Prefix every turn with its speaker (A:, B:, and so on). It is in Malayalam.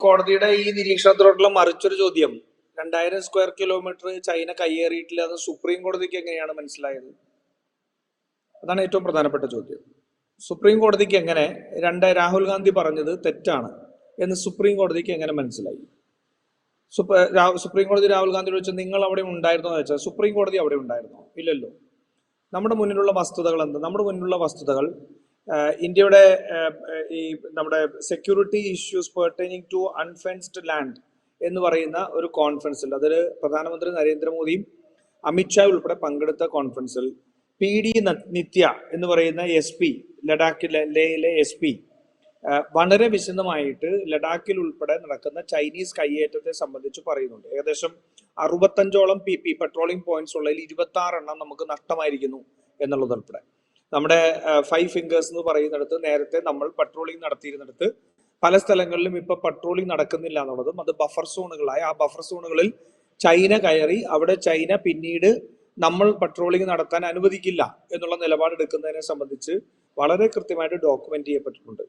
A: കോടതിയുടെ ഈ നിരീക്ഷണത്തോടുള്ള മറിച്ചൊരു ചോദ്യം, 2000 സ്ക്വയർ കിലോമീറ്റർ ചൈന കയ്യേറിയിട്ടില്ല എന്ന് സുപ്രീം കോടതിക്ക് എങ്ങനെയാണ് മനസ്സിലായത്? അതാണ് ഏറ്റവും പ്രധാനപ്പെട്ട ചോദ്യം. സുപ്രീം കോടതിക്ക് എങ്ങനെ രാഹുൽ ഗാന്ധി പറഞ്ഞത് തെറ്റാണ് എന്ന് സുപ്രീം കോടതിക്ക് എങ്ങനെ മനസ്സിലായി? സുപ്രീം കോടതി രാഹുൽ ഗാന്ധിയോട് ചോദിച്ചാൽ നിങ്ങൾ അവിടെ ഉണ്ടായിരുന്നോ എന്ന് വെച്ചാൽ സുപ്രീം കോടതി അവിടെ ഉണ്ടായിരുന്നോ? ഇല്ലല്ലോ. നമ്മുടെ മുന്നിലുള്ള വസ്തുതകൾ എന്ത്? നമ്മുടെ മുന്നിലുള്ള വസ്തുതകൾ ഇന്ത്യയുടെ ഈ നമ്മുടെ security issues pertaining to unfenced land എന്ന് പറയുന്ന ഒരു കോൺഫറൻസിൽ, അതിൽ പ്രധാനമന്ത്രി നരേന്ദ്രമോദിയും അമിത്ഷാ ഉൾപ്പെടെ പങ്കെടുത്ത കോൺഫറൻസിൽ PD നിത്യ എന്ന് പറയുന്ന SP, ലഡാക്കിലെ SP വളരെ വിശദമായിട്ട് ലഡാക്കിൽ ഉൾപ്പെടെ നടക്കുന്ന ചൈനീസ് കയ്യേറ്റത്തെ സംബന്ധിച്ച് പറയുന്നുണ്ട്. ഏകദേശം 65ഓളം PP പെട്രോളിംഗ് പോയിന്റ്സ് ഉള്ളതിൽ 26 എണ്ണം നമുക്ക് നഷ്ടമായിരിക്കുന്നു എന്നുള്ളതുൾപ്പെടെ. നമ്മുടെ 5 ഫിംഗേഴ്സ് എന്ന് പറയുന്നിടത്ത് നേരത്തെ നമ്മൾ പട്രോളിംഗ് നടത്തിയിരുന്നിടത്ത് പല സ്ഥലങ്ങളിലും ഇപ്പൊ പട്രോളിംഗ് നടക്കുന്നില്ല എന്നുള്ളതും, അത് ബഫർ സോണുകളായി, ആ ബഫർ സോണുകളിൽ ചൈന കയറി അവിടെ ചൈന പിന്നീട് നമ്മൾ പട്രോളിംഗ് നടത്താൻ അനുവദിക്കില്ല എന്നുള്ള നിലപാടെടുക്കുന്നതിനെ സംബന്ധിച്ച് വളരെ കൃത്യമായിട്ട് ഡോക്യുമെന്റ് ചെയ്യപ്പെട്ടിട്ടുണ്ട്.